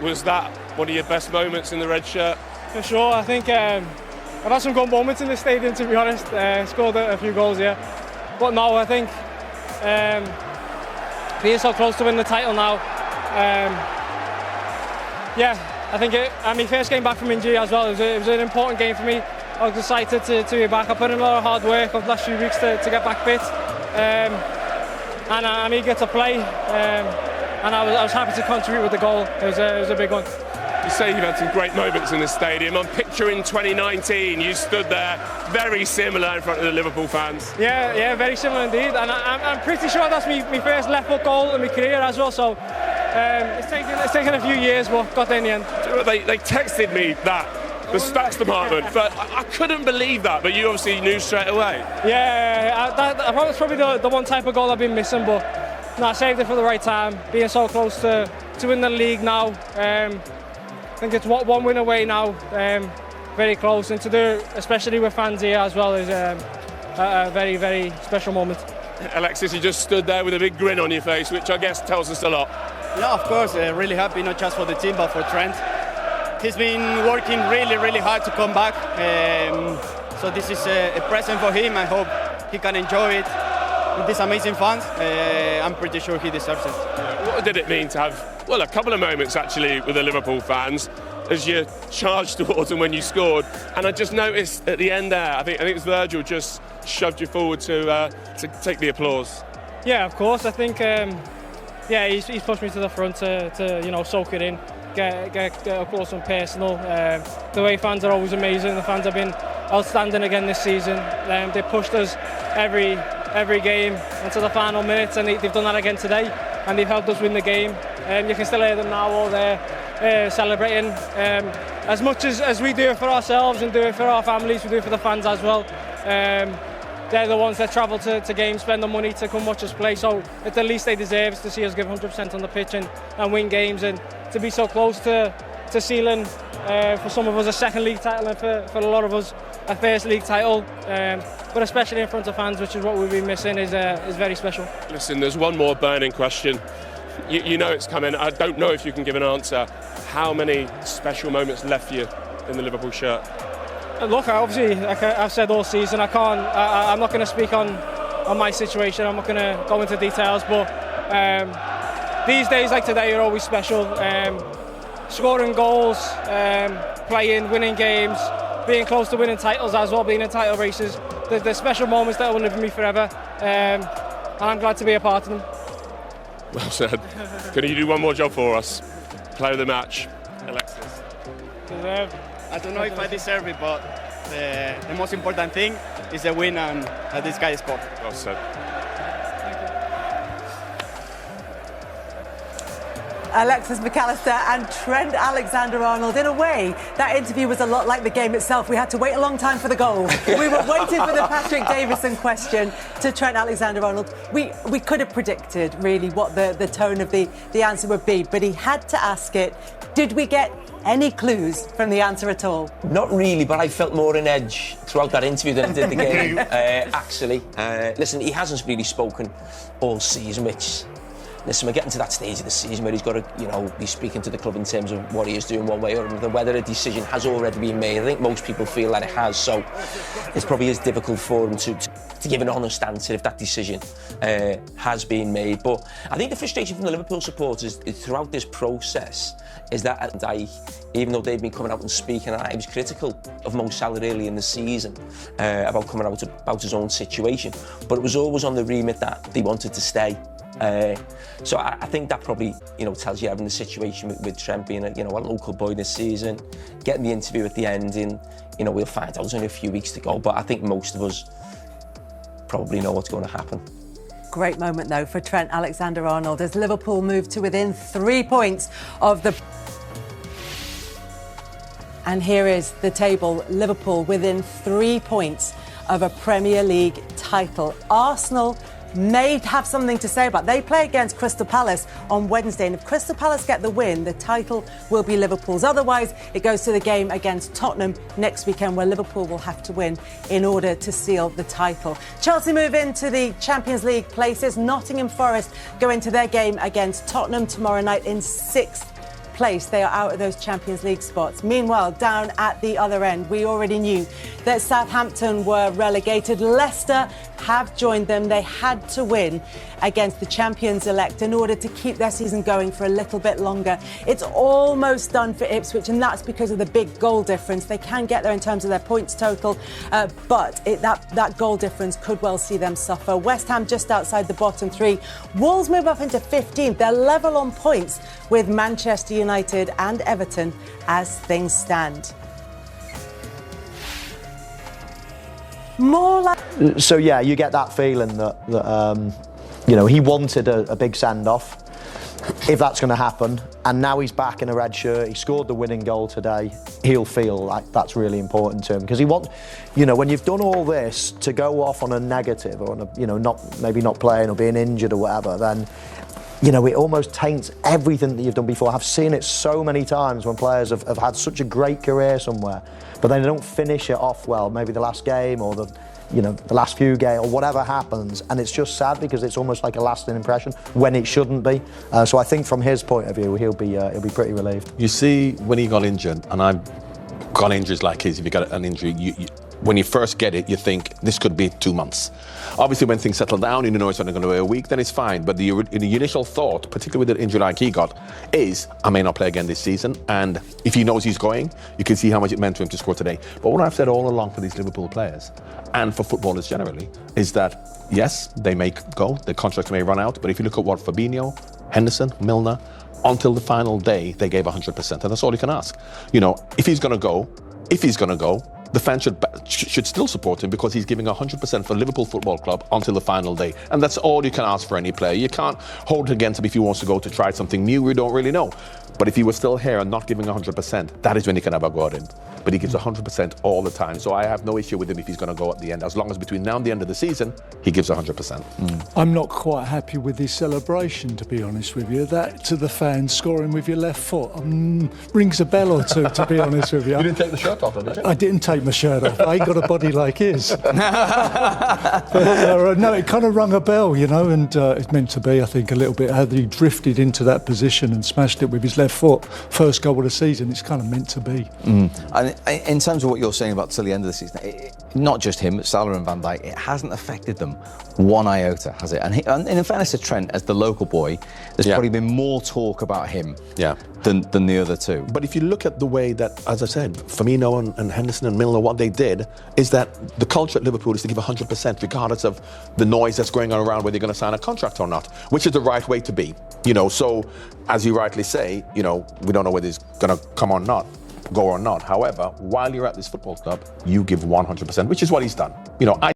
Was that one of your best moments in the red shirt? For sure. I think I've had some good moments in the stadium, to be honest. Scored a few goals, yeah. But no, I think being so close to winning the title now, I think my first game back from injury as well. It was an important game for me. I was excited to be back. I put in a lot of hard work over the last few weeks to get back fit, and I'm eager to play. And I was happy to contribute with the goal. It was a big one. You say you've had some great moments in the stadium. I'm picturing 2019. You stood there, very similar in front of the Liverpool fans. Yeah, very similar indeed. And I'm pretty sure that's my first left-foot goal in my career as well. So it's taken a few years, but got there in the end. They texted me that. The stats department, but I couldn't believe that. But you obviously knew straight away. Yeah, that's probably the one type of goal I've been missing. But no, I saved it for the right time. Being so close to win the league now, I think it's one win away now. Very close, and to do, especially with fans here as well, is a very, very special moment. Alexis, you just stood there with a big grin on your face, which I guess tells us a lot. Yeah, of course, really happy, not just for the team, but for Trent. He's been working really, really hard to come back. So this is a present for him. I hope he can enjoy it with these amazing fans. I'm pretty sure he deserves it. What did it mean to have, well, a couple of moments actually with the Liverpool fans as you charged towards them when you scored? And I just noticed at the end there, I think it was Virgil just shoved you forward to take the applause. Yeah, of course. I think he's pushed me to the front to soak it in. Get up close and personal. The way fans are always amazing. The fans have been outstanding again this season. They pushed us every game until the final minutes, and they've done that again today. And they've helped us win the game. You can still hear them now all there celebrating. As much as we do it for ourselves and do it for our families, we do it for the fans as well. They're the ones that travel to games, spend the money to come watch us play. So at the least they deserve is to see us give 100% on the pitch and win games, and to be so close to sealing for some of us a second league title, and for a lot of us a first league title. But especially in front of fans, which is what we've been missing, is very special. Listen, there's one more burning question. You know it's coming. I don't know if you can give an answer. How many special moments left for you in the Liverpool shirt? Look, obviously, like I've said all season, I'm not going to speak on my situation. I'm not going to go into details, but these days like today are always special. Scoring goals, playing, winning games, being close to winning titles as well, being in title races. There's special moments that will live with me forever, and I'm glad to be a part of them. Well said. Can you do one more job for us? Player of the match, Alexis. I don't know if I deserve it, but the most important thing is the win and that this guy scored. Well said. Alexis McAllister and Trent Alexander-Arnold. In a way, that interview was a lot like the game itself. We had to wait a long time for the goal. We were waiting for the Patrick Davison question to Trent Alexander-Arnold. We could have predicted, really, what the tone of the answer would be, but he had to ask it. Did we get any clues from the answer at all? Not really, but I felt more an edge throughout that interview than I did the game, actually. Listen, he hasn't really spoken all season, which... Listen, we're getting to that stage of the season where he's got to, be speaking to the club in terms of what he is doing one way or another, whether a decision has already been made. I think most people feel that it has, so it's probably as difficult for him to give an honest answer if that decision has been made. But I think the frustration from the Liverpool supporters throughout this process is that even though they've been coming out and speaking, I was critical of Mo Salah early in the season about coming out about his own situation, but it was always on the remit that they wanted to stay. So I think that probably, tells you having the situation with Trent being a local boy this season, getting the interview at the end, and we'll find out. There's only a few weeks to go, but I think most of us probably know what's going to happen. Great moment though for Trent Alexander-Arnold as Liverpool move to within 3 points of the. And here is the table. Liverpool within 3 points of a Premier League title. Arsenal may have something to say about. They play against Crystal Palace on Wednesday, and if Crystal Palace get the win, the title will be Liverpool's. Otherwise, it goes to the game against Tottenham next weekend, where Liverpool will have to win in order to seal the title. Chelsea move into the Champions League places. Nottingham Forest go into their game against Tottenham tomorrow night in 6th place, they are out of those Champions League spots. Meanwhile, down at the other end, we already knew that Southampton were relegated. Leicester have joined them. They had to win against the champions-elect in order to keep their season going for a little bit longer. It's almost done for Ipswich, and that's because of the big goal difference. They can get there in terms of their points total, but that goal difference could well see them suffer. West Ham just outside the bottom three. Wolves move up into 15th. They're level on points with Manchester United and Everton as things stand. More like... So, yeah, you get that feeling that you know, he wanted a big send-off, if that's going to happen, and now he's back in a red shirt. He scored the winning goal today. He'll feel like that's really important to him, because he wants, you know, when you've done all this, to go off on a negative or on a, you know, maybe not playing or being injured or whatever, then, you know, it almost taints everything that you've done before. I've seen it so many times when players have had such a great career somewhere, but then they don't finish it off well, maybe the last game or the last few games or whatever happens, and it's just sad because it's almost like a lasting impression when it shouldn't be. So I think from his point of view, he'll be pretty relieved. You see, when he got injured, and I've got injuries like his, if you got an injury, when you first get it, you think this could be 2 months. Obviously, when things settle down, you know it's only going to be a week, then it's fine. But the initial thought, particularly with the injury like he got, is I may not play again this season. And if he knows he's going, you can see how much it meant to him to score today. But what I've said all along for these Liverpool players, and for footballers generally, is that yes, they may go, their contracts may run out. But if you look at what Fabinho, Henderson, Milner, until the final day, they gave 100%. And that's all you can ask. You know, if he's going to go, the fans should still support him, because he's giving 100% for Liverpool Football Club until the final day. And that's all you can ask for any player. You can't hold it against him if he wants to go to try something new. We don't really know. But if he was still here and not giving 100%, that is when he can have a go at him. But he gives 100% all the time. So I have no issue with him if he's going to go at the end. As long as between now and the end of the season, he gives 100%. I'm not quite happy with his celebration, to be honest with you. That to the fans, scoring with your left foot, rings a bell or two, to be honest with you. You didn't take the shirt off, did you? I didn't take my shirt off. I ain't got a body like his. But, no, it kind of rung a bell, you know, and it's meant to be, I think, a little bit how he drifted into that position and smashed it with his left foot. First goal of the season, it's kind of meant to be. And in terms of what you're saying about till the end of the season, not just him, but Salah and Van Dijk, it hasn't affected them one iota, has it? And in fairness to Trent, as the local boy, there's probably been more talk about him than the other two. But if you look at the way that, as I said, Firmino and Henderson and Milner, what they did is that the culture at Liverpool is to give 100%, regardless of the noise that's going on around whether you're going to sign a contract or not, which is the right way to be. You know, so as you rightly say, you know, we don't know whether he's going to come or not, go or not. However, while you're at this football club, you give 100%, which is what he's done. You know,